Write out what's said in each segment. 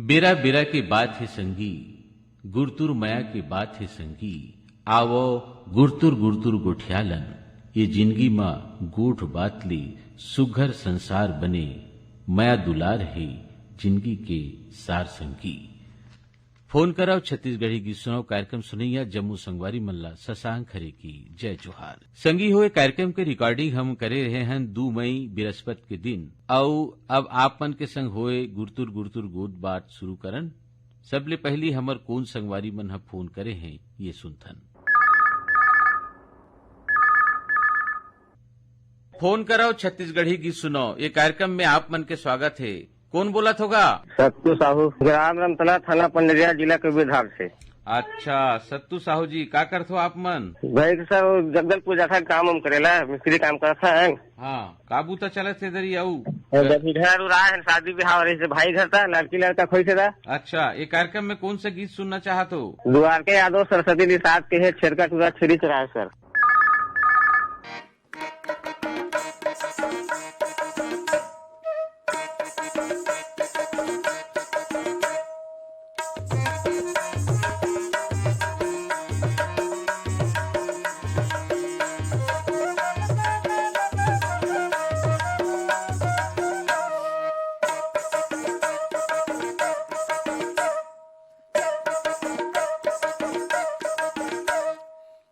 बेरा बेरा की बात है संगी, गुरतुर मया की बात है संगी, आवो गुरतुर गुरतुर गोठियालन, ये जिंदगी मां गोठ बातली सुघर संसार बने, मया दुलार है जिंदगी के सार संगी। फोन कराओ छत्तीसगढ़ी की सुनाओ कार्यक्रम सुनैया जम्मू संगवारी मल्ला शशांक खरे की जय जोहार। संगी हुए कार्यक्रम के रिकॉर्डिंग हम करे रहे हैं 2 मई बृहस्पति के दिन। आओ अब आप मन के संग होए गुरतुर गुरतुर गोद बात शुरू करन। सबले पहली हमर कौन संगवारी मन ह फोन करे हैं ये सुनथन। फोन कराओ छत्तीसगढ़ी की सुनो, ये कार्यक्रम में आप मन के स्वागत है। कौन बोला होगा? सत्तू साहू, ग्राम रमतला, थाना पंडरिया, जिला कबीरधाम से। अच्छा सत्तू साहू जी, का करते हो आप मन? भाई सर जगदलपुर जाता काम हम करेला, मिस्त्री काम करता है। हाँ काबू तो चले थे इधर ही आऊ घर रहा है, शादी ब्याह रही, भाई घर था, लड़की लड़का खोई थे। अच्छा, ये कार्यक्रम में कौन सा गीत सुनना चाहते हो? द्वार के यादव सरस्वती निषाद के है, छेरका टूरा छेरी चढ़ाए सर।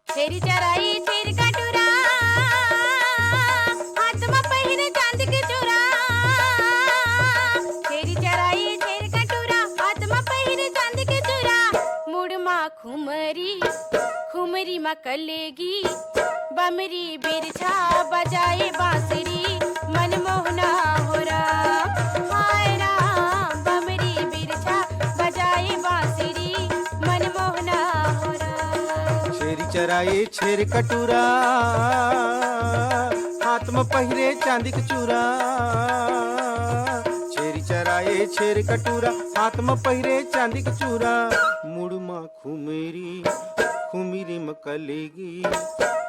छेरी चराई छेर कटोरा, हाथ में पहिरे चांदी के चूड़ा। छेरी चराई छेर कटोरा, हाथ में पहिरे चांदी के चूड़ा। मुड़ माँ खुमरी खुमरी माँ कलेगी, बमरी बिरछा बजाए बांसुरी, मनमोहना हो राम हाय राम। बमरी बिरछा बजाए बांसुरी, मनमोहना हो राम। छेरी चराए छेर कटूरा, हाथ में पहिरे चांदी के चूरा। छेरी चराए छेर कटूरा, हाथ में पहिरे चांदी के चूरा। मुड़ माँ खुमेरी खुमीरी में कलेगी,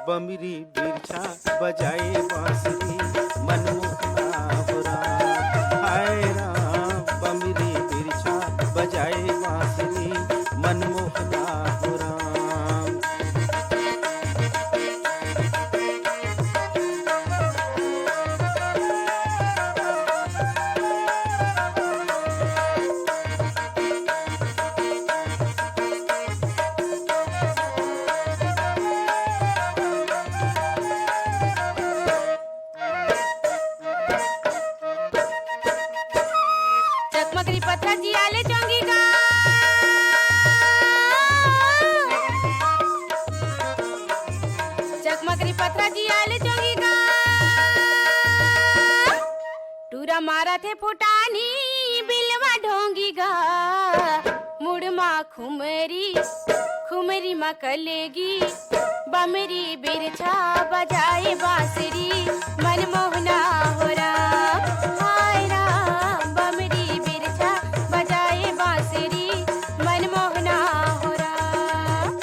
बमरी बिरछा बजाए बांसुरी, मनमोहना हो राम हाय राम। बमरी बिरछा बजाए बांसुरी, मनमोहना हो राम। चकमकरी पत्थर जियाले चौंगी का, चकमकरी पत्थर जियाले चौंगी का। टूरा मारा थे फुटानी बिलवा ढोंगी गा। मुड़ माँ खुमरी खुमरी माँ कलेगी, बमरी बिरछा बजाए बांसुरी, मनमोहना हो राम हाय राम। बमरी बिरछा बजाए बांसुरी, मनमोहना हो राम।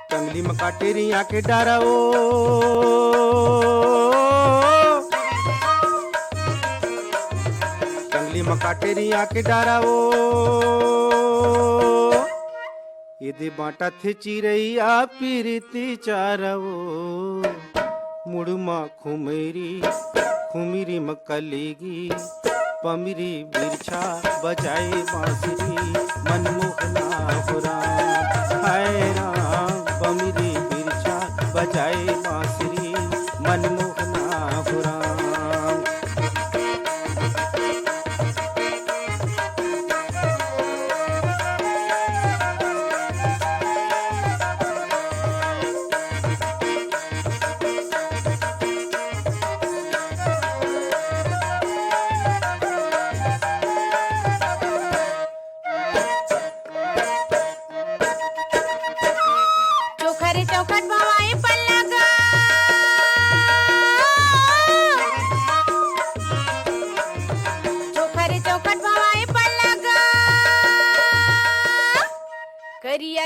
टंगली में काटेरी आके डारा ओ, टंगली में काटेरी आके डारा ओ। ये दे बाटा थे चिरैया पीरती चारा ओ। मुड़ माँ खुमेरी खुमीरी में कलेगी, पमरी बिरछा बजाए बांसुरी, मनमोहना हो राम हाय राम। पमरी बिरछा बजाए बांसुरी, मनमोहना हो राम।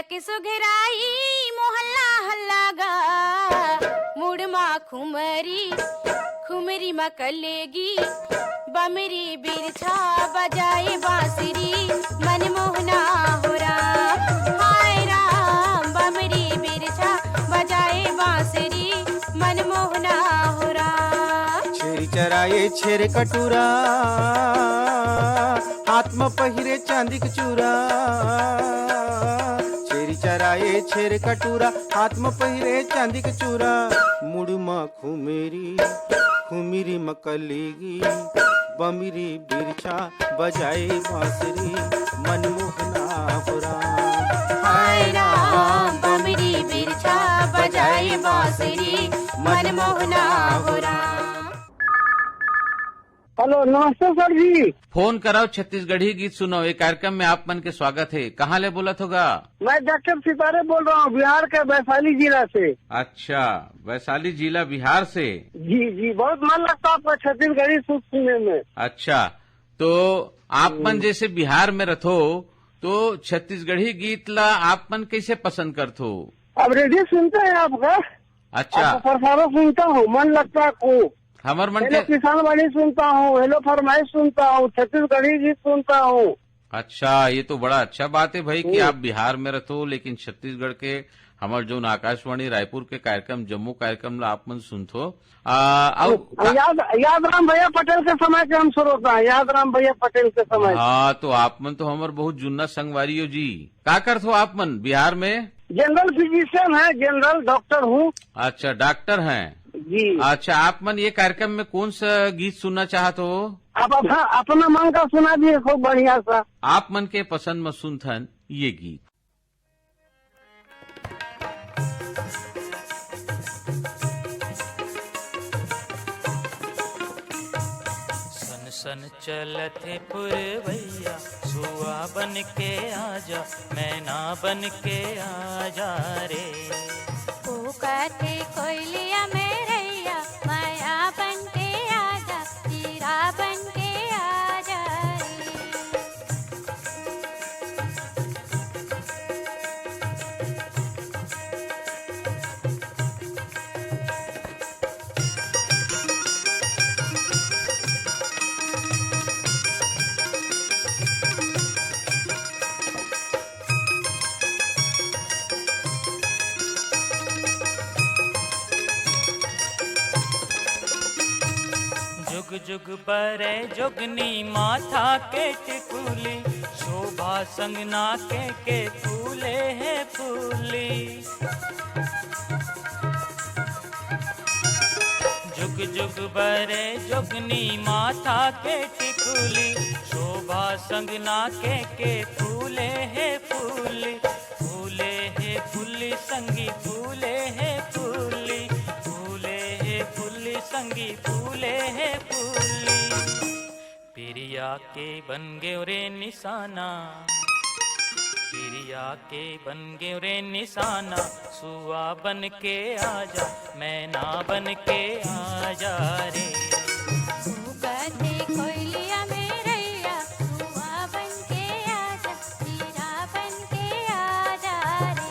झलक सुघराई मोहल्ला हल्ला गा मुड़ माँ खुमरी खुमरी माँ कलेगी बमरी बिरछा बजाए बांसुरी मनमोहना हो राम हाय राम बमरी बिरछा बजाए बांसुरी मनमोहना हो राम। छेरी चराए छेर कटूरा हाथ में पहिरे चांदी के चूरा छेरी चराए छेर कटूरा हाथ में पहिरे चांदी के चूरा मुड़ में खुमेरी खुमीरी में कलेगी बमिरी बिरछा बजाए बांसुरी मनमोहना हो राम हाय राम बमरी बिरछा बजाए बांसुरी मनमोहना हो राम। हेलो, नमस्ते सर जी। फोन कराओ छत्तीसगढ़ी गीत सुनो, ये कार्यक्रम में आप मन के स्वागत है। कहाँ ले बोलत होगा? मैं डॉक्टर सितारे बोल रहा हूँ, बिहार के वैशाली जिला से। अच्छा, वैशाली जिला बिहार से। जी जी, बहुत मन लगता है आपका छत्तीसगढ़ी सूट सुनने में। अच्छा, तो आप मन जैसे बिहार में रहो तो छत्तीसगढ़ी गीत ला आप मन कैसे पसंद करते हो? अब रेडियो सुनते हैं आपका? अच्छा, फरफारा सुनता हूँ, मन लगता है को। हमर मन हेलो के किसान वाणी सुनता हूँ, हेलो फरमाइश सुनता हूँ, छत्तीसगढ़ी गीत सुनता हूँ। अच्छा, ये तो बड़ा अच्छा बात है भाई कि आप बिहार में रहो लेकिन छत्तीसगढ़ के हमार जो आकाशवाणी रायपुर के कार्यक्रम जम्मू कार्यक्रम ला आप मन सुनथो। याद राम भैया पटेल के समय के हम श्रोता हैं, याद राम भैया पटेल के समय। हाँ, तो आप मन तो हमार बहुत जुन्ना संगवारी हो जी। का करते हो आप मन बिहार में? जनरल फिजिशियन है, जनरल डॉक्टर हूँ। अच्छा, डॉक्टर हैं जी। अच्छा, आप मन ये कार्यक्रम में कौन सा गीत सुनना चाहते हो? आप अपना मन का सुना दिए खूब बढ़िया सा। आप मन के पसंद में सुनथन ये गीत। सन सन चलत है पुरवैया सुआ बन के आजा मैना बन के आजा रे। कहते कोयलिया में रैया माया बन के आजा हीरा बन के आजा जुग जुग बरे जोगनी माथा के टिकुली शोभा संग नाके के फूले है फूली। जुग जुग बरे जोगनी माथा के टिकुली शोभा संग नाके के फूले है फूली। फूले है फूली संगी फूले है फूली फूले है फूली संगी फूले है फूली। पिरिया के बन गए रे निशाना पिरिया के बन गए रे निशाना सुआ बन के आजा मैना बन के आजा रे। कहते कोयलिया में रैया हुआ बन के आजा हीरा बन के आजा रे।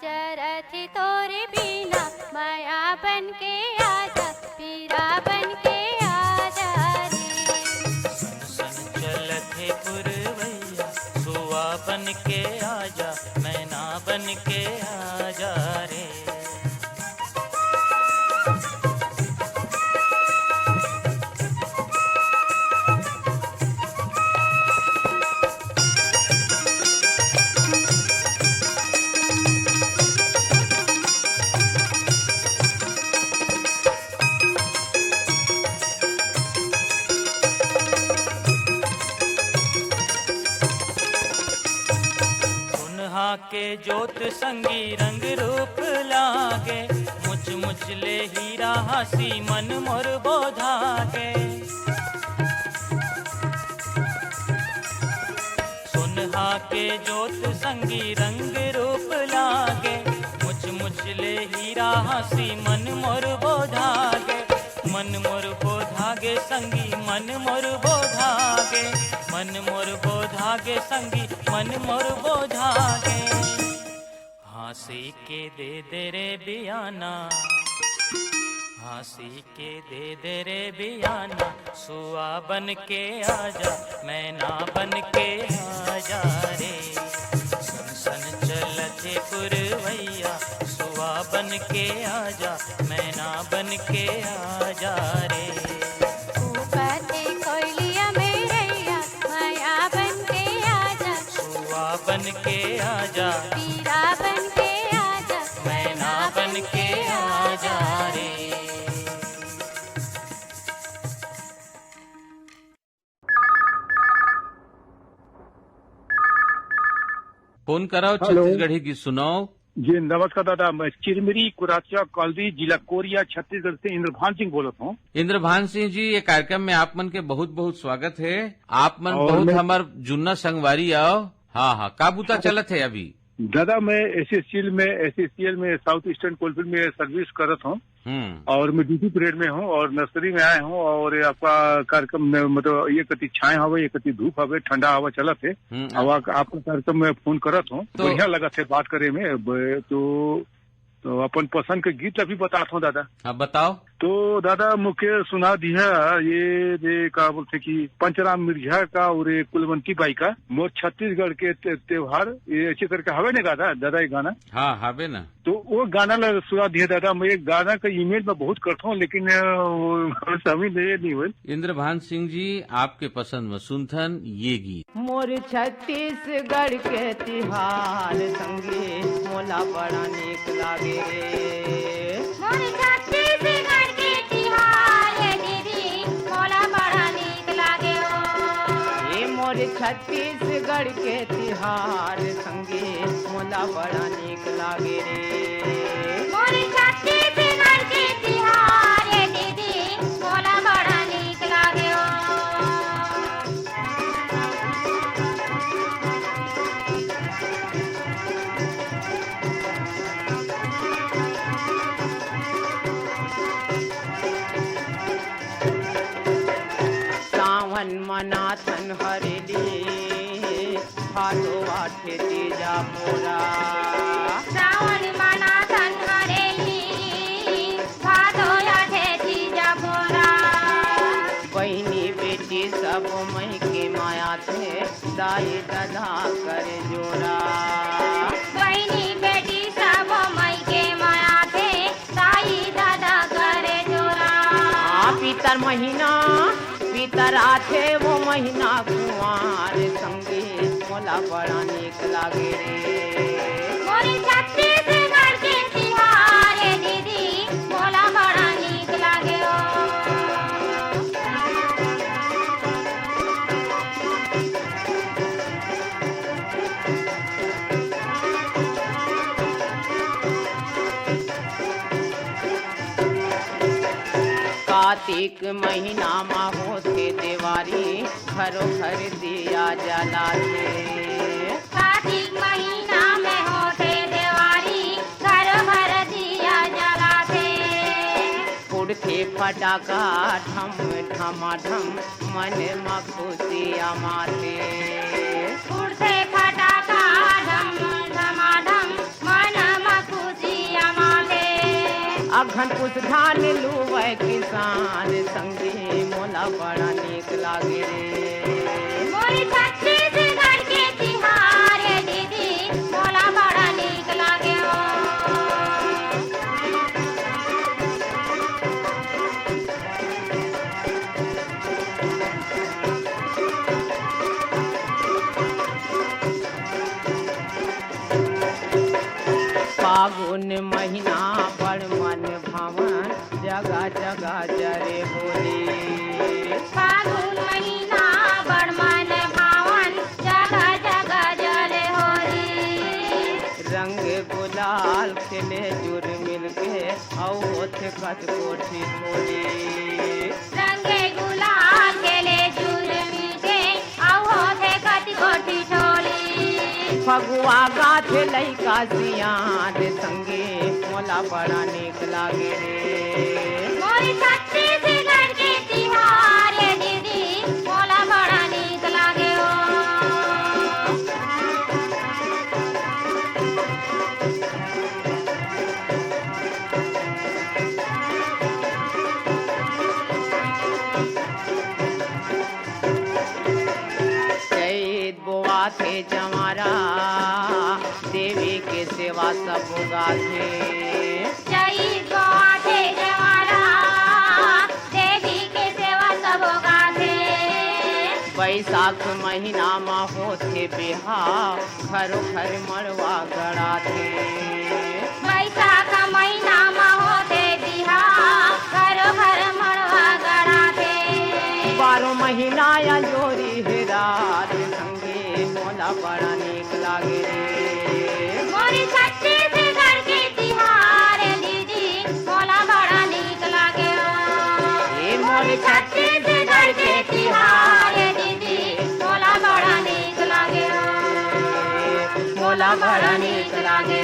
जरत तोरे बिना माया बन के आजा पीरा बन के आजा रे। सन सन चलत है के जोत संगी रंग रूप लागे, मुच मुच ले हीरा हसी मन मोर बोधागे। सुनहा के जोत संगी रंग रूप लागे, मुच मुच ले हीरा हसी मन मोर बोधागे। मन मोर बोधागे संगी मन मोर बोधागे, मन मोर बोधागे संगी मन मोर बोधागे। हंसी के दे रे बियाना, हंसी के दे रे बियाना, सुआ बन के आजा मैना बन के आजा रे। सन सन चलते पुरवैया, सुआ बन के आजा मैना बन के आजा रे। ऊपरते कोयलिया मेरैया, माया बन के आजा, सुआ बन के आजा पीरा बन के आजा, मैना बन के आजा रे। फोन कराओ हेलो। छत्तीसगढ़ी की सुनाओ। जी नमस्कार दादा, मैं चिरमिरी कुराचा कॉलोनी जिला कोरिया छत्तीसगढ़ से इंद्रभान सिंह बोलत हूँ। इंद्रभान सिंह जी, ये कार्यक्रम में आप मन के बहुत बहुत स्वागत है। आप मन और बहुत मैं- हमार जुन्ना संगवारी आओ। हाँ हाँ, काबूता चलत है अभी। दादा मैं एसएससीएल में साउथ ईस्टर्न कोलफील्ड में सर्विस करत हूँ और मैं ड्यूटी पीरियड में हूँ और नर्सरी में आए हूँ। और आपका कार्यक्रम में मतलब ये कति छाए हवे, ये कति धूप हवे, ठंडा हवा चलत है। अब आपका कार्यक्रम में फोन करत हूँ, तो- बढ़िया लगत है बात करे में। तो अपन पसंद के गीत अभी बताता हूँ दादा। हाँ बताओ। तो दादा मुझे सुना दिया ये का बोलते कि पंचराम मिर्झा का और ये कुलवंती बाई का मोर छत्तीसगढ़ के त्योहार, ये ऐसे करके हवे ना दादा ये गाना। हाँ हवे ना। तो वो गाना सुना दिया दादा। मैं एक गाना का ईमेल में बहुत करता हूँ लेकिन समझ नहीं हुए। इंद्रभान सिंह जी, आपके पसंद में सुनथन ये गीत। मोर छत्तीसगढ़ के तिहार संगे मोला बड़ा नीक लागे रे। मोर छत्तीसगढ़ के तिहार दीदी, मोला बड़ा नीक लागे ओ। ये मोर छत्तीसगढ़ के तिहार संगे मोला बड़ा नीक लागे रे। मोर छत्तीसगढ़ के तिहार दीदी, मोला बड़ा नीक लागे ओ। सावन मनाथन हरेली, भादो आठे तेजा मोरा। श्रावण मनाथन हरेली, भादो आठे तीजा भोरा। बहनी बेटी सब मई के माया थे, दाई दधा कर जोड़ा। बहिनी बेटी सब मई के माया थे, ताई दादा करे जोरा। पीतर महीना पीतर आथे वो महीना कुंवार संगे मोला बड़ा नीक लागे रे। मोर छत्तीसगढ़ के तिहार दीदी, मोला बड़ा नीक लागे ओ। कार्तिक महीना मा होते देवारी, घरो घर दिया जलाते। कार्तिक महीना में होते देवारी, घर घर दिया जलाते। उड़ते फटाका ढम ढमाढम, मन मा खुशियाँ माते। उड़ते फटाका ढम ढमाढम, मन में खुशियाँ माते। अघन पुस धान लुवै किसान संगे मोला बड़ा नीक लागे रे। मोर छत्तीसगढ़ के तिहार दीदी, मोला बड़ा नीक लागे ओ। फागुन महीना बड़ मन भावन, जगह जगह जरे होली। फागुन महीना बड़ मन भावन, जगह जगह जले होली। थे कत कोठी खोली रंगे गुलाल खेले झूल मीठे आओ थे कति कोठी छोली फगुआ गाथे लइका सियान संगे मोला बड़ा नीक लागे रे मोरी छत्तीसगढ़ के तिहार ये दीदी मोला बड़ा नीक लागे हो चैत बुआ थे जमारा देवी के सेवा सब गाथे जय गोआठे जवारा देवी के सेवा सब गाथे बैसाख महीना में होथे बिहाव घरो घर मड़वा गड़ा थे बैसाख महीना में होते बिहार घरो घर मड़वा गड़ा थे 12 महीना या जोरी है रात संगे मोला बड़ा नीक लागे रे मोरी छत्तीसगढ़ के तिहार दीदी मोला बड़ा नीक लागे ए मोरी छत्तीसगढ़ के तिहार दीदी मोला बड़ा नीक लागे मोला बड़ा नीक लागे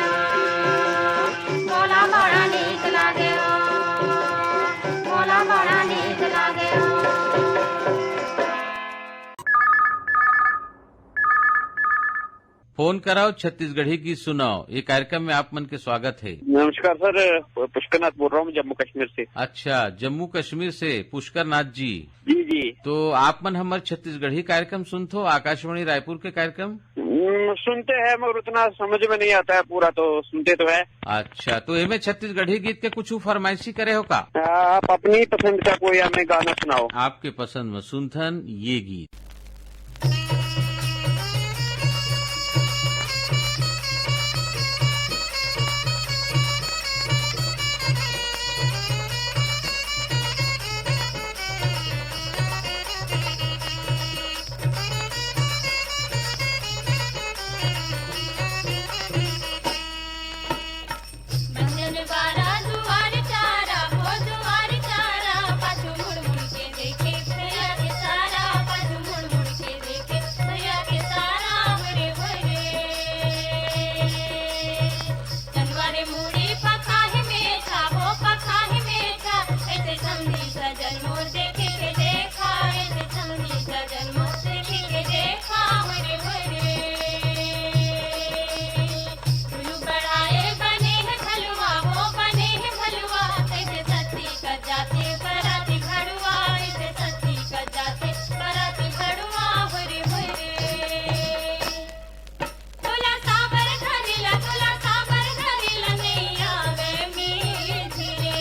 मोला बड़ा नीक लागे मोला बड़ा नीक लागे फोन कराओ छत्तीसगढ़ी की सुनाओ, ये कार्यक्रम में आप मन के स्वागत है। नमस्कार सर, पुष्कर बोल रहा हूँ जम्मू कश्मीर से। अच्छा, जम्मू कश्मीर से पुष्कर नाथ जी। जी जी। तो आप मन हमारे छत्तीसगढ़ी कार्यक्रम सुनते हो, आकाशवाणी रायपुर के कार्यक्रम सुनते हैं मगर उतना समझ में नहीं आता है पूरा, तो सुनते तो है। अच्छा, तो हमें छत्तीसगढ़ी गीत के कुछ फरमाइशी करे हो का? आप अपनी पसंद का कोई हमें गाना सुनाओ। आपके पसंद में सुनथन ये गीत।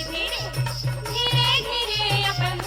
धीरे धीरे अपन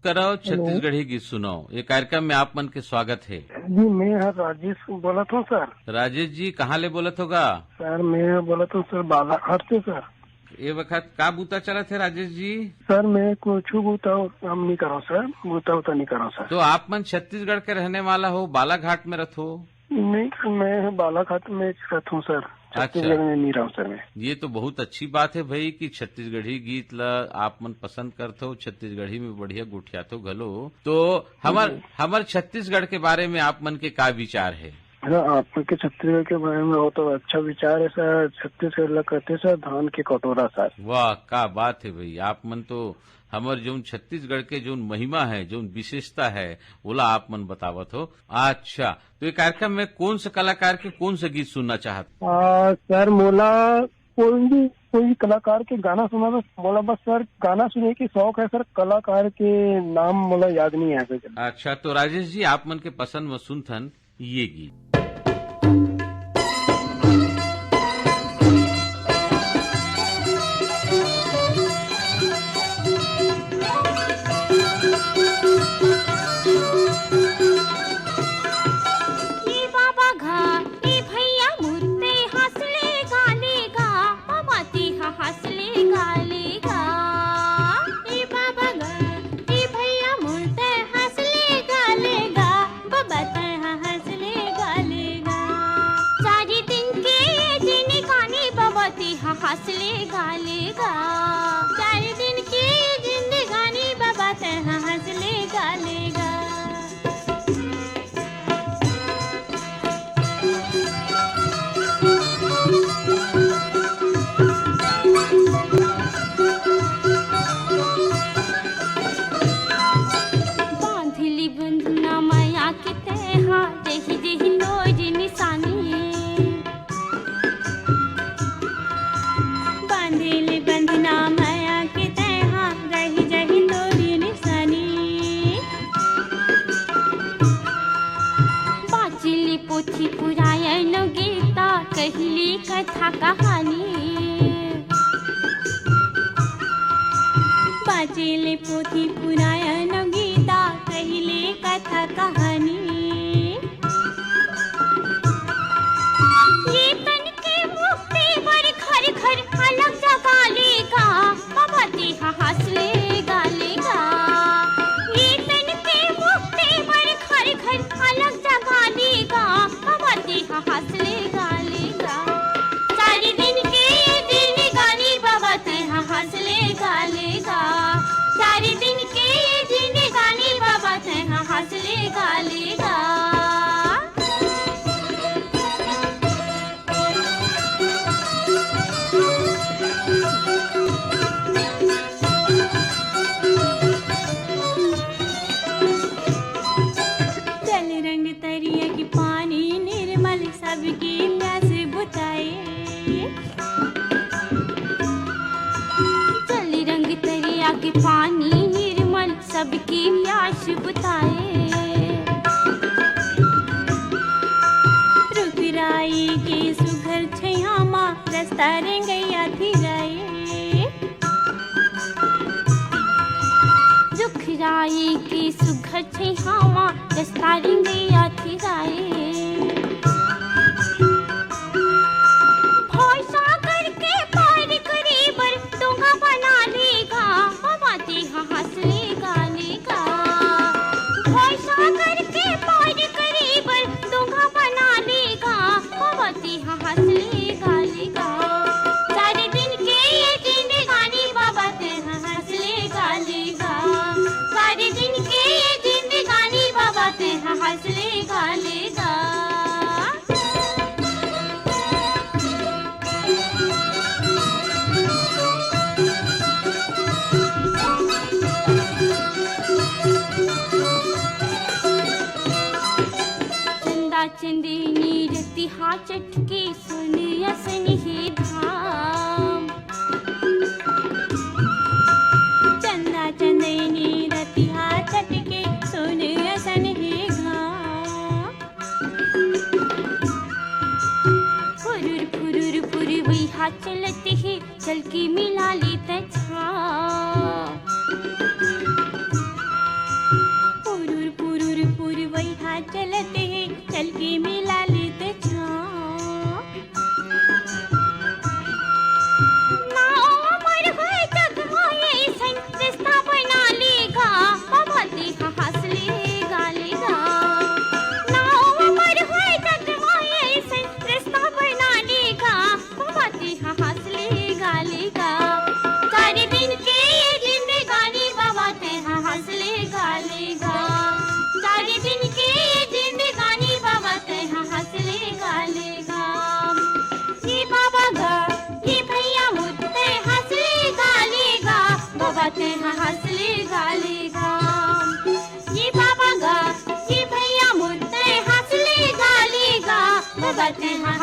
करो छत्तीसगढ़ी गीत सुनाओ। ये कार्यक्रम में आप मन के स्वागत है जी। मैं राजेश बोला था सर। राजेश जी कहाँ ले बोलत होगा? सर मैं बोला था सर बालाघाट से सर। ये वक्त का बूता चला थे राजेश जी? सर मैं कुछ बूता काम नहीं कर रहा सर, बूता नहीं कर रहा सर। तो आप मन छत्तीसगढ़ के रहने वाला हो, बालाघाट में रहो? नहीं, मैं बालाघाट में रहता हूँ सर, छत्तीसगढ़ में नहीं रहा हूँ सर मैं। ये तो बहुत अच्छी बात है भाई कि छत्तीसगढ़ी गीत ला आप मन पसंद करते हो, छत्तीसगढ़ी में बढ़िया गुठिया तो गलो। तो हमार छत्तीसगढ़ के बारे में आप मन के का विचार है? आपके छत्तीसगढ़ के बारे में हो तो अच्छा विचार है सर। छत्तीसगढ़ कहते सर धान के कटोरा सर। वाह का बात है भाई, आप मन तो हमार जो छत्तीसगढ़ के जो महिमा है, जो विशेषता है, बोला आप मन बतावत हो। अच्छा, तो ये कार्यक्रम में कौन से कलाकार के कौन से गीत सुनना चाहते? सर मोला कोई कलाकार के गाना सुना, बस मोला बस सर गाना सुनने की शौक है सर। कलाकार के नाम मोला याद नहीं है। अच्छा, तो राजेश जी आप मन के पसंद में सुनथन ये गीत। हंसले गालेगा, 4 दिन की जिंदगानी बाबा तेरा हंसले गालेगा। बांधली बंधना माया के तेहा, जही जही लोज निशानी। बंधना माया के तेहा, रही जही लोरी निशानी। बाचिली पोथी पुरायण गीता, कहली कथा कहानी। बाचिली पोथी पुरायण गीता, कहली कथा कहानी। ये तन के मुक्ति बर घर घर अलग जगालेगा, बाबा तेहा हंसले गालेगा। ये तन के मुक्ति बर घर घर अलग जगालेगा, बाबा तेहा हंसले गालेगा। 4 दिन के दिन गानी बाबा तेहा हंसले गालेगा। 4 दिन के दिन गानी बाबा तेहा हंसले गालेगा। सबकी प्यास बुझाए, जल रंग दरिया के पानी निर्मल सबकी प्यास बुझाए। रुकराई के सुघर छैयामा, रास्ता रेंगैया धीराए। रुकराई के सुघर छैयामा, रास्ता रेंगैया धीराए। चंदेनी रतिहा चटके सुनिया सनही धाम। चंदा चंदेनी रतिहा चटके सुनिया सनही धाम। फुरुर फुरुर फुरुर चलते ही चल की मिला लेते छा।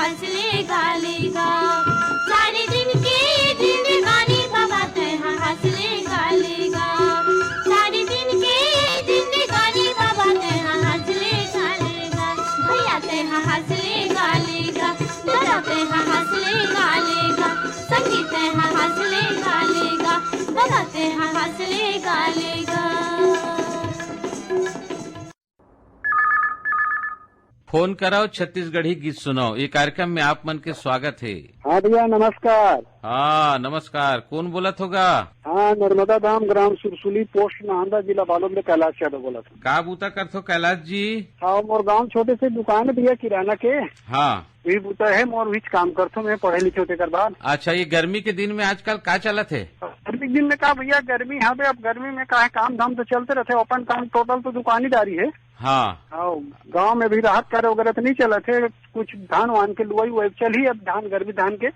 हंसले गालेगा सारे दिन के जिंदगानी बाबा तेहा हंसले गालेगा सारे दिन के जिंदगानी बाबा तेहा हंसले गालेगा भैया तेहा हंसले गालेगा दादा तेहा हंसले गालेगा संगीत तेहा हंसले गालेगा दादा तेहा हंसले गालेगा। फोन कराओ छत्तीसगढ़ी गीत सुनाओ, ये कार्यक्रम में आप मन के स्वागत है। हाँ भैया नमस्कार। हाँ नमस्कार, कौन बोलत होगा? हाँ नर्मदा धाम ग्राम सुरसुली पोस्ट नाहंदा जिला बालोद में कैलाश यादव बोला था। का बूता करथो कैलाश जी? हाँ मोर गाँव छोटे से दुकान है भैया किराना के। हाँ वही बूता है मोर भी काम करता हूँ मैं पढ़े लिखे होते कर बाद। अच्छा, ये गर्मी के दिन में आजकल का चलत है? गर्मी के दिन में कहा भैया गर्मी यहाँ पे अब गर्मी में का है काम धाम तो चलते रहते अपन काम टोटल तो दुकानीदारी है। हाँ गांव में भी राहत कार्य वगैरह तो नहीं चला थे, कुछ धान वान के लुआई हुए चल ही अब धान गर्मी धान के।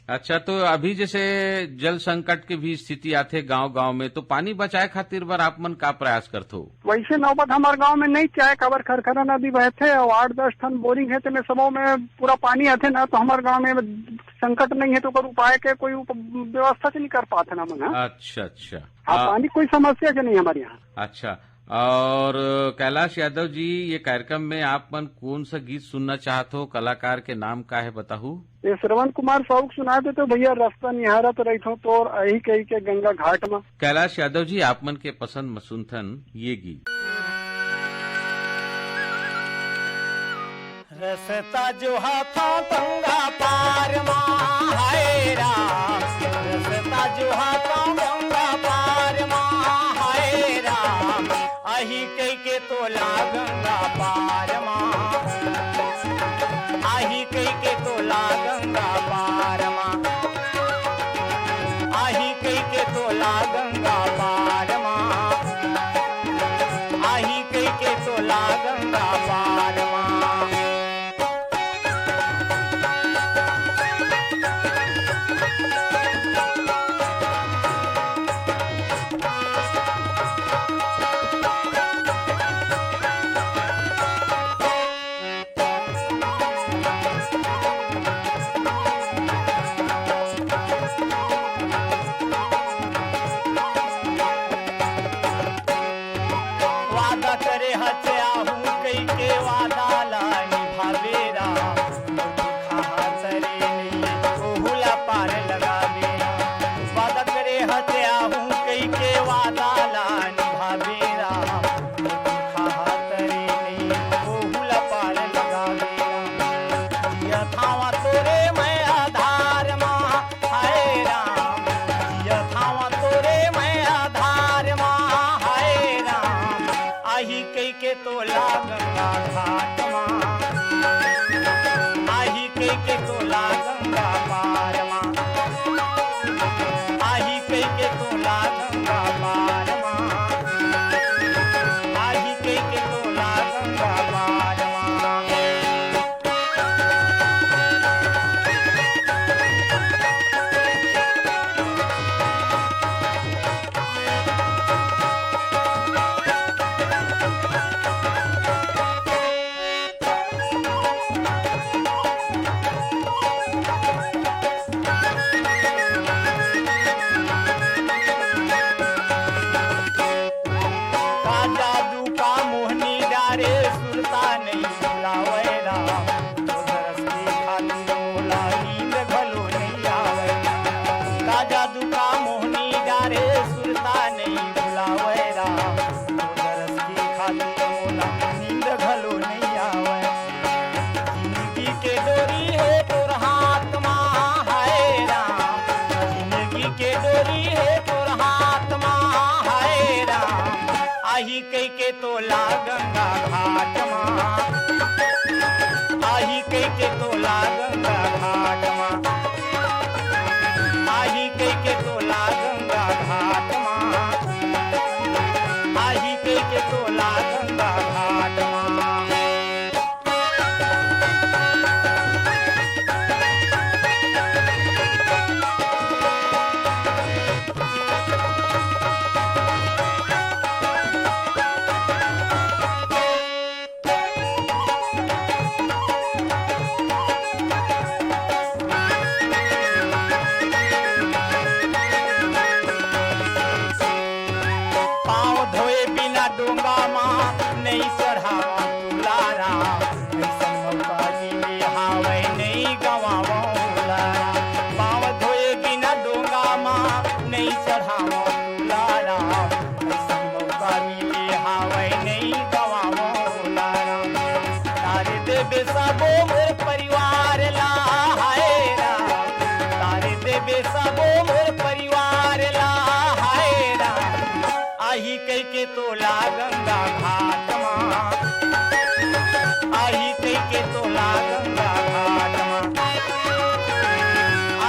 अच्छा, तो अभी जैसे जल संकट की भी स्थिति आथे गांव गांव में, तो पानी बचाए खातिर बर आप मन का प्रयास करथो? वैसे नौबत हमारे गांव में नहीं चाहे खबर खरखरा नदी बहते और 8-10 टन बोरिंग है तो मैं सबों में पूरा पानी आते ना, तो हमारे गांव में संकट नहीं है तो कोई उपाय के कोई व्यवस्था से नहीं कर पाते ना मन। अच्छा अच्छा, हाँ पानी कोई समस्या के नहीं हमारे यहाँ। अच्छा, और कैलाश यादव जी, ये कार्यक्रम में आप मन कौन सा गीत सुनना चाहते हो? कलाकार के नाम का है बताहू? ये श्रवण कुमार साहू सुना दे तो भैया रास्ता निहारत रही थो तो यही कही के गंगा घाट में। कैलाश यादव जी, आप मन के पसंद मसुंथन ये गीत। रसता जो हाथा गंगा पार माँ हाय राम, रसता जो हाथा गंगा पार माँ हाय राम, आही कई के तोला गंगा पार माँ, आही कई के तोला गंगा पार माँ, आही कई के तोला गंगा पार माँ, आही कई के तोला गंगा पार माँ। बे सबो मोर परिवार ला हाय राम आही कई के तोला गंगा घाट माँ आही कई के तोला गंगा घाट माँ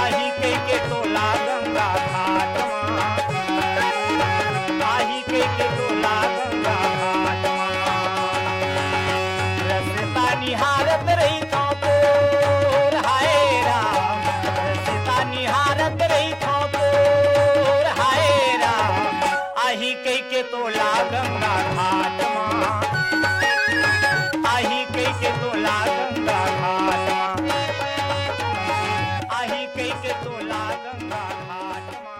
आही कई के तोला गंगा घाट माँ आही कई के तोला गंगा घाट माँ रसता निहारत रही था पोर हाय राम रसता निहारत रही था पोर हाय राम आही कई के तोला गंगा घाट माँ आही कई के तोला गंगा घाट माँ आही कई के तोला गंगा घाट माँ।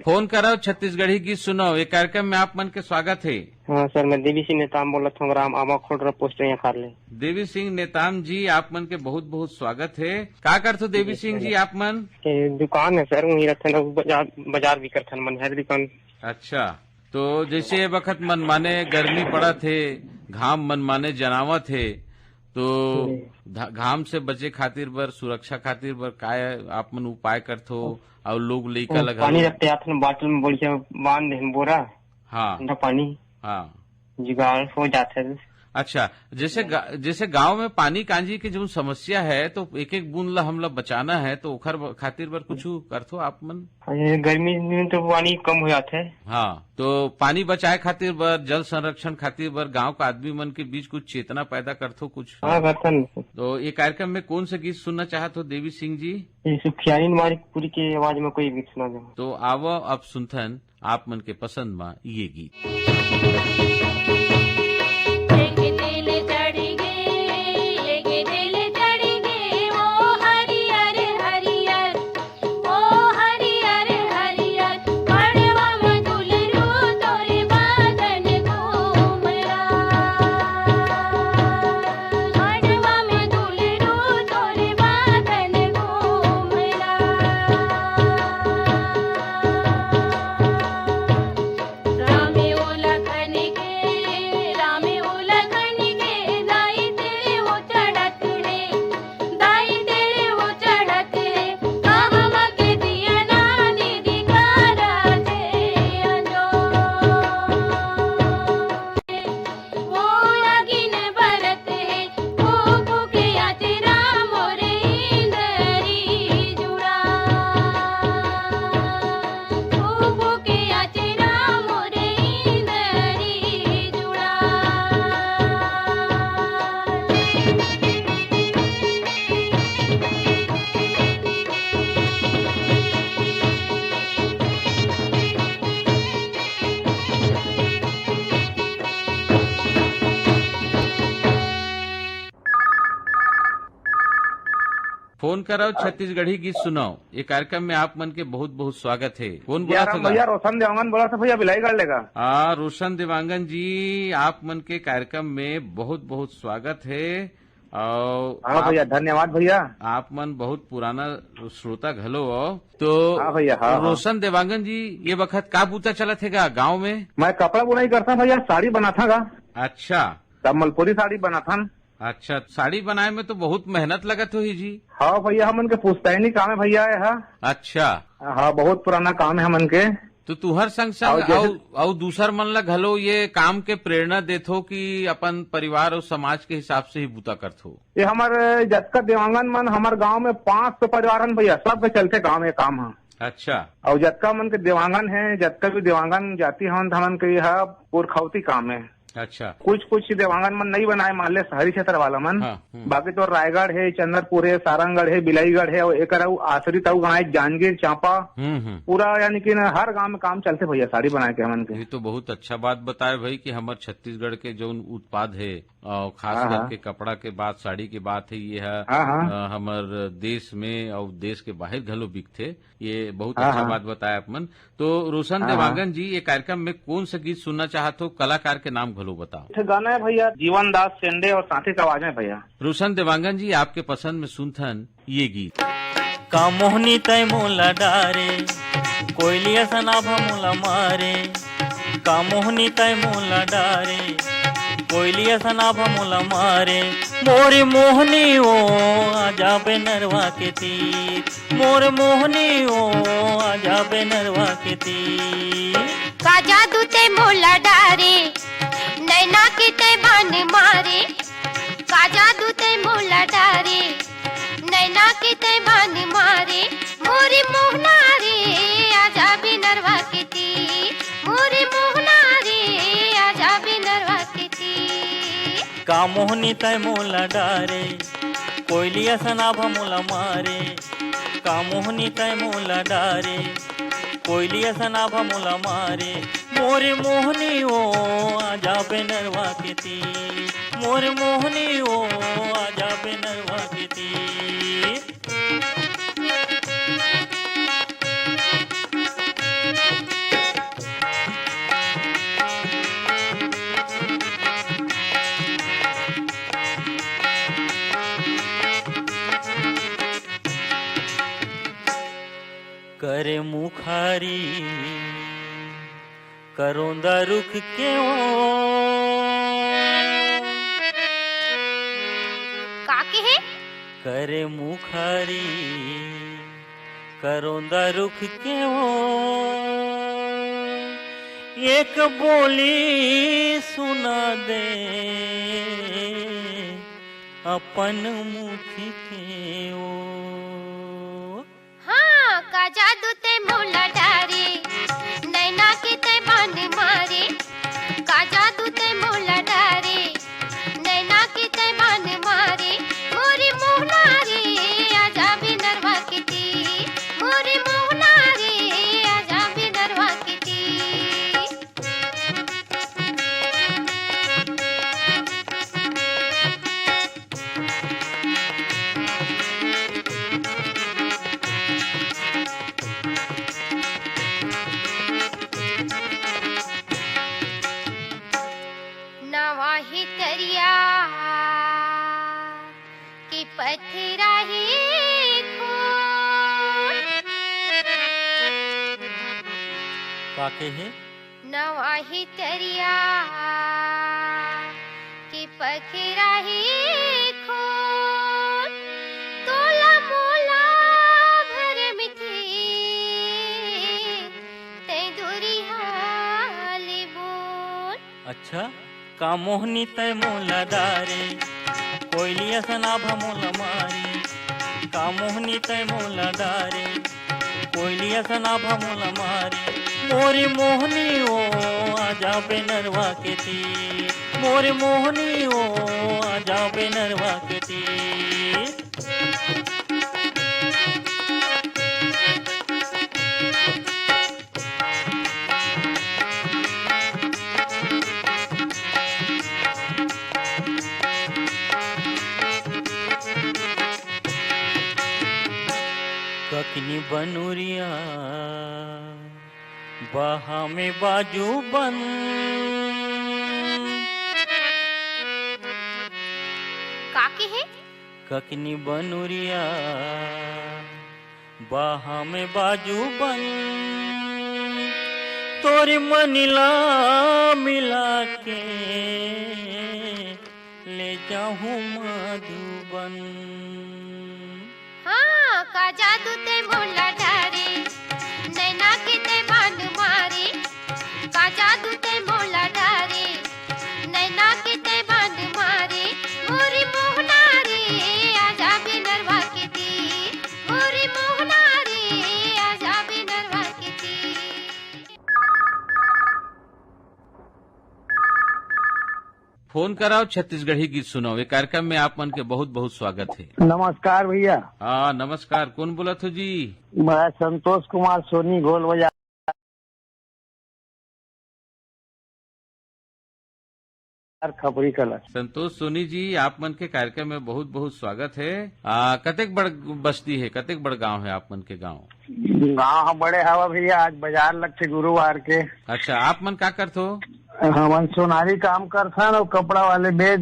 फोन करो छत्तीसगढ़ी गीत सुनो ये कार्यक्रम में आप मन के स्वागत है। हाँ सर, मैं देवी सिंह नेताम बोलत हूँ, राम आमा खोड़ पोस्ट यहाँ खार ले। देवी सिंह नेताम जी आप मन के बहुत बहुत स्वागत है। का करते देवी सिंह जी आप मन? दुकान है सर, वहीं रहते ना, बाजार भी करते मन है दुकान। अच्छा, तो जैसे वक्त मन माने गर्मी पड़ा थे, घाम मन माने जनावत थे, तो घाम से बचे खातिर बर सुरक्षा खातिर बर काय आप मन उपाय करथो और लोग लेकर लगा पानी रखते हाथ में बाटल में बोलिए बांध दे बोरा। हाँ ठंडा पानी हाँ जुगाड़ हो जाता है। अच्छा, जैसे गांव में पानी कांजी की जो समस्या है तो एक एक बूंद ला हमला बचाना है, तो ओखर खातिर बर कुछ करथो आप मन? गर्मी में तो पानी कम हो जाता है। हाँ, तो पानी बचाए खातिर बर, जल संरक्षण खातिर बर गांव का आदमी मन के बीच कुछ चेतना पैदा करथो कुछ? हाँ करथन। तो ये कार्यक्रम में कौन सा गीत सुनना चाहत हो देवी सिंह जी? सुखियारी मारी पूरी की आवाज में कोई गीत सुना दो। तो आवो अब सुनथन आप मन के पसंद में ये गीत। फोन कराओ छत्तीसगढ़ी गीत सुनाओ। ये कार्यक्रम में आप मन के बहुत बहुत स्वागत है। कौन बोला था? भैया रोशन देवांगन बोला था भैया, बिलाई कर लेगा। हाँ, रोशन देवांगन जी आप मन के कार्यक्रम में बहुत बहुत स्वागत है। और हाँ भैया, धन्यवाद भैया। आप मन बहुत पुराना श्रोता घलो हो। तो हाँ भैया, हाँ, रोशन देवांगन जी ये वक्त का बूता चला थेगा गाँव में? मैं कपड़ा बुनाई करता भैया, साड़ी बना था। अच्छा, कमलपुरी साड़ी बना था। अच्छा, साड़ी बनाए में तो बहुत मेहनत लगत हो ही जी। हाँ भैया, हमन के पुश्तैनी काम है भैया। अच्छा, हाँ, बहुत पुराना काम है हमन के। तो तुहर संग संग और दूसर मन ला घलो ये काम के प्रेरणा देथो कि अपन परिवार और समाज के हिसाब से ही बूता करथो? ये हमारे जतका देवांगन मन हमारे गांव में 500 परिवार भैया, सब के चलते गांव में काम है। अच्छा, और जतका मन के देवांगन है, जतका भी देवांगन जाति हमन के यह पुरखौती काम है। अच्छा, कुछ देवांगन मन नहीं बनाए, मान ले शहरी क्षेत्र वाला मन। बाकी तो रायगढ़ है, चंद्रपुर है, सारंगगढ़ है, बिलाईगढ़ है, और एक आश्रित गाँव है जांजगीर चांपा, पूरा यानी कि हर गांव में काम चलते भैया साड़ी बनाए के हमन के। ये तो बहुत अच्छा बात बताए भाई कि हमारे छत्तीसगढ़ के जो उत्पाद है और खास करके कपड़ा के बाद साड़ी के बात है, ये है हमारे देश में और देश के बाहर घलो बिकते। ये बहुत अच्छा बात बताया आप मन। तो रोशन देवांगन जी ये कार्यक्रम में कौन सा गीत सुनना चाहते हो? कलाकार के नाम घलो बताओ। गाना है भैया जीवन दास सेंडे और साथी का आवाज है भैया। रोशन देवांगन जी आपके पसंद में सुनथन ये गीत। का मोहनी तय मोला डारे, कोयलिया सनाभा मोला मारे, का मोहनी तय मोला डारे, कोयलिया सनाभ मोला मारे मोरे मोहनी ओ आजा बेनरवा के तीर मोरे मोहनी ओ आजा बेनरवा के तीर का जादू ते मोला डारे नैना के ते बान मारे का जादू ते मोला डारे नैना के ते बान मारे मोरे मोहना रे आजा बेनरवा के तीर मोरे मोहना रे आजा बेनरवा के तीर का मोहनी तय मोला डारे कोयलिया सनाभ मोला मारे का मोहनी तय मोला डारे कोयलिया सनाभ मोला मारे मोरे मोहनी ओ आजा बेनरवा के तीर मोरे मोहनी ओ आजा बेनरवा के तीर करे मुखारी करोंदा रुख के काके है करे मुखारी करोंदा रुख के एक बोली सुना दे अपन मुख के हाँ का जादू ते मोला डारे नैना के ते बान मारे का जादू ते मोला डारे नैना के ते बान मारे मोरे मोहना रे आजा बेनरवा के तीर मोरे मोहना रे आजा बेनरवा के तीर नवाही तरिया के पथरा ही काके है नवाही तरिया के पथरा ही तोला मोला भर मिठी ते दूरी हाले बोल अच्छा का मोहनी तय मोला डारे कोयलिया सनाभ मोला मारी का मोहनी तय मोला डारे कोयलिया सनाभ मोला मारी मोरी मोहनी ओ आजा बेनरवा के तीर मोरी मोहनी ओ आजा बेनरवा के तीर ककनी बनुरिया बहा में बाजू बन काके है ककनी बनुरिया बहा में बाजू बन तोरी मनिला मिला के ले जाऊं मधुबन हाँ का जादू ते मोला डारे नैना के ते बान मारे का जादू ते मोला डारे नैना के ते बान मारे मोरी मोहना रे आजा बेनरवा के तीर मोरी मोहना रे आजा बेनरवा के तीर फोन कराओ छत्तीसगढ़ी गीत सुनाओ। ये कार्यक्रम में आप मन के बहुत बहुत स्वागत है। नमस्कार भैया। हाँ नमस्कार, कौन बोला था जी? मैं संतोष कुमार सोनी गोल बाजार खपरी कला। संतोष सोनी जी, आप मन के कार्यक्रम में बहुत बहुत स्वागत है। कतेक बड़ बस्ती है, कतेक बड़ गांव है आप मन के गांव? गांव बड़े हवा भैया, आज बाजार लग थे गुरुवार के। अच्छा, आप मन का करते हो? हम सोनारी काम करथन और कपड़ा वाले बेच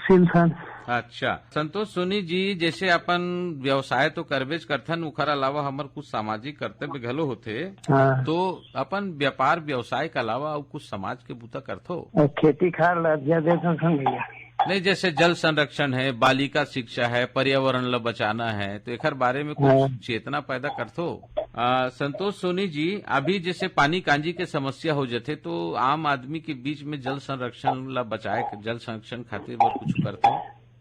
सिलथन। अच्छा संतोष सोनी जी, जैसे अपन व्यवसाय तो करबेज करथन, उखर अलावा हमर कुछ सामाजिक कर्तव्य घलो होथे। हाँ। तो अपन व्यापार व्यवसाय के अलावा और कुछ समाज के बूता करथो? और खेती खार लज्जा देता सन भैया। नहीं, जैसे जल संरक्षण है, बालिका शिक्षा है, पर्यावरण ला बचाना है, तो एकर बारे में कुछ हाँ। चेतना पैदा करथो? संतोष सोनी जी, अभी जैसे पानी कांजी के समस्या हो जाते तो आम आदमी के बीच में जल संरक्षण ला बचाए, जल संरक्षण खातिर बर कुछ करथो?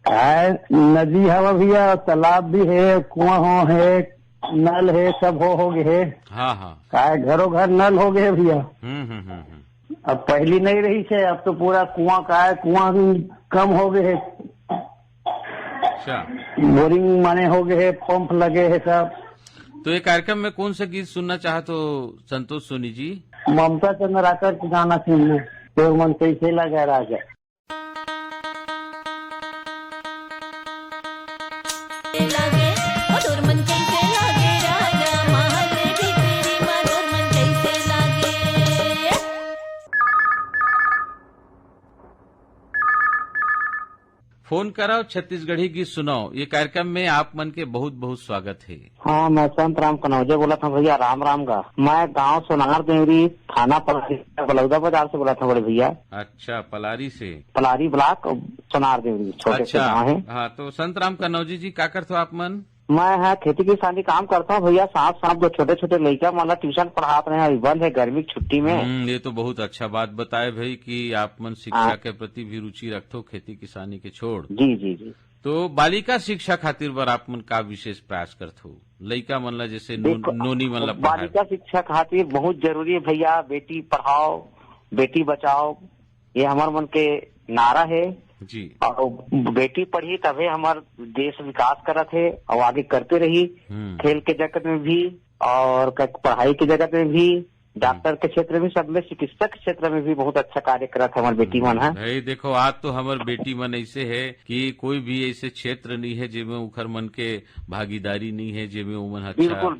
काय नदी हवा भैया, तालाब भी है, कुआं हो है, नल है, सब हो गए। हाँ हाँ। काय घरों घर नल हो गए भैया। हम्म। अब पहली नहीं रही है, अब तो पूरा कुआं का है, कुआं भी कम हो गए है। अच्छा। बोरिंग माने हो गए है, पंप लगे है सब। तो ये कार्यक्रम में कौन सा गीत सुनना चाहते हो संतोष सोनी जी? ममता चंद्राकर के गाना सुनना, तो मन कैसे लगा राजा। फोन कराओ, छत्तीसगढ़ी गीत सुनाओ। ये कार्यक्रम में आप मन के बहुत बहुत स्वागत है। हाँ, मैं संत राम कनौजे बोला था भैया, राम राम का। मैं गांव सोनार देवरी, थाना पलारी, बलौदा बाजार से बोला था बड़े भैया। अच्छा, पलारी से? पलारी ब्लॉक, सोनार देवरी, छोटे से गाँव है। हाँ, तो संत राम कनौजे जी क्या करते हो आप मन? मैं खेती किसानी काम करता हूँ भैया। साथ दो छोटे छोटे लड़का मतलब ट्यूशन पढ़ाते रहे, अभी बंद है गर्मी की छुट्टी में। ये तो बहुत अच्छा बात बताए भाई कि आप मन शिक्षा के प्रति भी रुचि रखते हो, खेती किसानी के छोड़। जी। तो बालिका शिक्षा खातिर बर आप मन का विशेष प्रयास करते हो? लड़का मन ला जैसे नोनी मन ला बालिका शिक्षा खातिर बहुत जरूरी है भैया। बेटी पढ़ाओ बेटी बचाओ, ये हमारे मन के नारा है जी। और बेटी पढ़ी तभी हमार देश विकास करत है और आगे करते रही। खेल के जगत में भी और पढ़ाई के जगत में भी, डॉक्टर के क्षेत्र में, सब में, चिकित्सक के क्षेत्र में भी बहुत अच्छा कार्य करत है हमारी बेटी मन है। भाई देखो, आज तो हमार बेटी मन ऐसे है कि कोई भी ऐसे क्षेत्र नहीं है जिसमें उखर मन के भागीदारी नहीं है, जिसमें वो मन अच्छा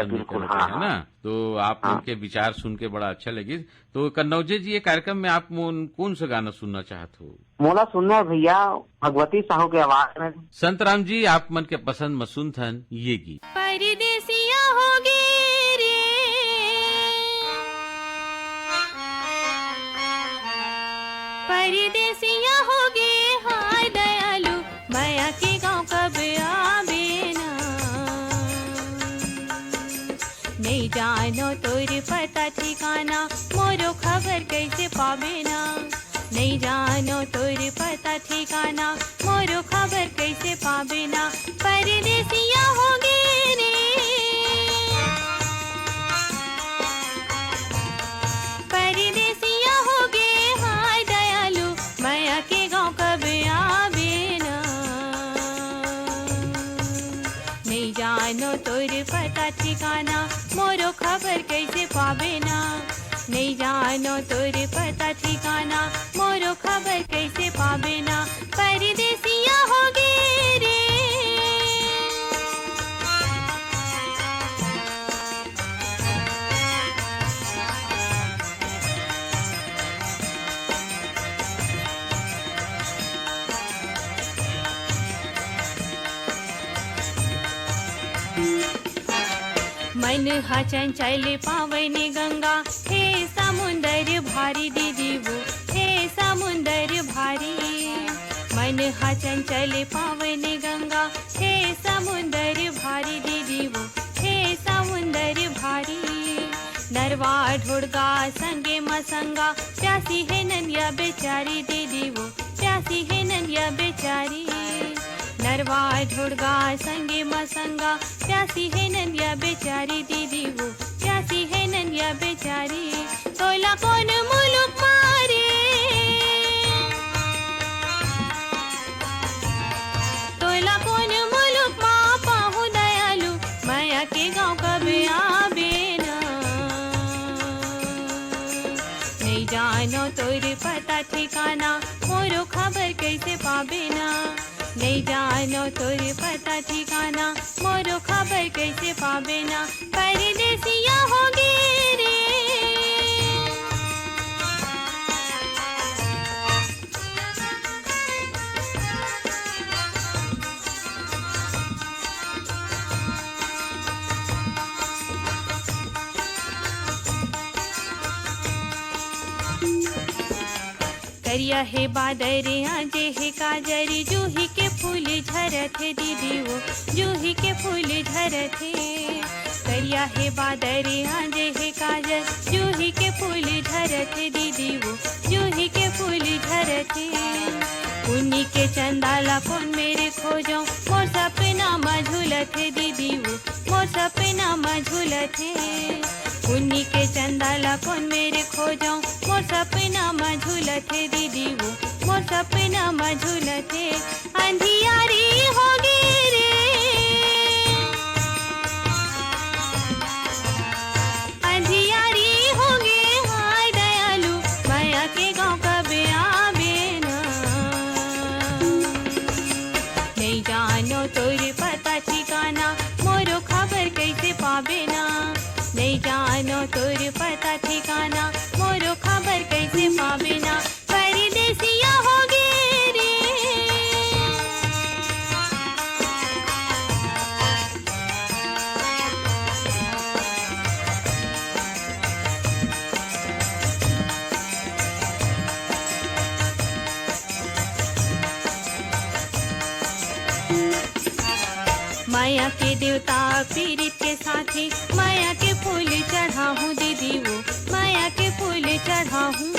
बिल्कुल हाँ, है ना। तो आप मन के विचार सुन के बड़ा अच्छा लगे। तो कन्नौजे जी, ये कार्यक्रम में आप कौन सा गाना सुनना चाहते हो? मोला सुनना भैया भगवती साहू के आवाज में। संत राम जी, आप मन के पसंद मसून थन ये गीत। परदेसिया होगे रे, परदेसिया होगे, हाय दयालु माया के गाँव कब आवे ना। नहीं जानो तोर पता ठिकाना, मोरो खबर कैसे पावे ना। नहीं जानो तोर पता ठिकाना, मोरो खबर कैसे पावे ना। परदेसिया होगे रे, परदेसिया होगे, हाय दयालु माया के गाँव कब आवे ना। नहीं जानो तोर पता ठिकाना, मोरो खबर कैसे पावे ना। नहीं जानो तोर पता ठिकाना, मोरो खबर कैसे पावे ना। परदेसिया होगे रे। मन हा चंचल पावन गंगा, हे समुंदर भारी दीदी वो, हे समुंदर भारी। मन हा चंचल पावन गंगा, हे समुंदर भारी दीदी वो, हे समुंदर भारी। नरवा ढोड़गा संगे मसंगा, प्यासी है ननिया बेचारी दीदी वो, प्यासी है ननिया बेचारी। नरवा ढोड़गा संगे मसंगा, प्यासी है ननिया बेचारी दीदी वो, प्यासी है ननिया बेचारी। तोला कौन मुलुक मारे, तोला कौन मुलुक मा पाहु दयालु माया के गाँव कब आवे ना। नहीं जानो तोर पता ठिकाना, मोरो खबर कैसे पावे ना। नहीं जानो तोर पता ठिकाना, मोरो खबर कैसे पावे ना। परदेसिया होगे रे। करिया है बादरे आजे है काजर जूही के फूल झरत है दीदी वो जूही के फूल झरत है करिया है बादरे आजे है काजर जूही के फूल झरत है दीदी वो जूही के फूल झरत है उन्हीं के चंदाला कौन मेरे खोजो मोर सपना में झूलत है दीदी वो मोर सपना में झूलत है उन्हीं के चंदाला कौन मेरे खोजो मोर सपना में झूलत है दीदी वो मोर सपना में झूलत है अंधियारी होगी रे अंधियारी होगी हाय दयालु माया के गाँव का आवे ना नहीं जानो तोर पता ठिकाना मोरो खबर कैसे पावे ना नहीं जानो तोर पता ठिकाना मोरो खबर कैसे पावे ना परदेसिया होगे रे माया के देवता पीड़ित के साथी माया के फूल चढ़ा हूँ दीदी वो माया के फूल चढ़ा हूँ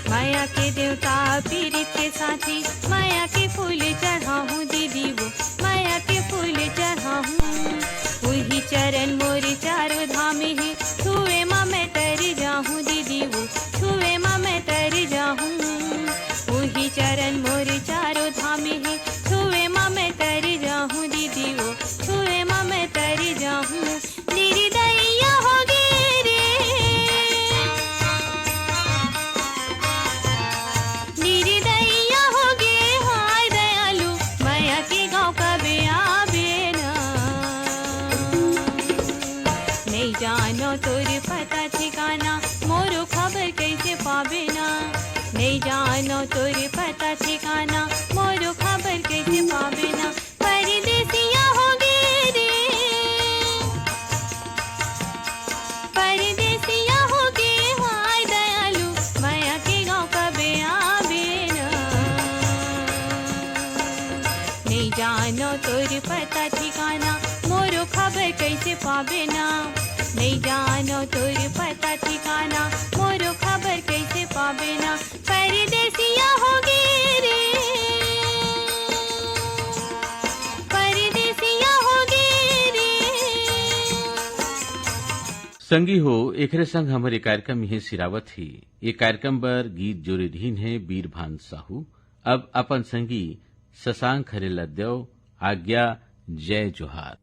माया के देवता पीड़ित के साथी माया के फूल चढ़ा हूँ दीदी वो माया के फूल चढ़ा हूँ वही चरण मोरे चारों धाम है छुए माँ मैं तर जाऊँ दीदी वो छुए माँ मैं तर जाऊँ वही चरण मोरे चारों धाम है छुए माँ मैं तर जाऊँ दीदी वो छुए माँ मैं तर जाऊँ निर्दयिया होगी रे निर्दयिया होगी हाय दयालु माया के गाँव का आवे ना नहीं जानो तोर पता ठिकाना मोरो खबर कैसे पावे ना नहीं जानो तोर पता ठिकाना मोरो खबर कैसे पावे ना परदेसिया होगे रे परदेसिया होगे हाय दयालु माया के गाँव का आवे ना नहीं जानो तोर पता ठिकाना मोरो खबर कैसे पावे ना नहीं जानो तोर पता ठिकाना मोरो खबर कैसे पावे ना परदेसिया होगे रे परदेसिया होगे रे संगी हो एकरे संग हमारे कार्यक्रम यही सिरावत ही ये कार्यक्रम पर गीत जोरेधीन है बीरभान साहू अब अपन संगी शशांक हरेला देव आज्ञा जय जोहार।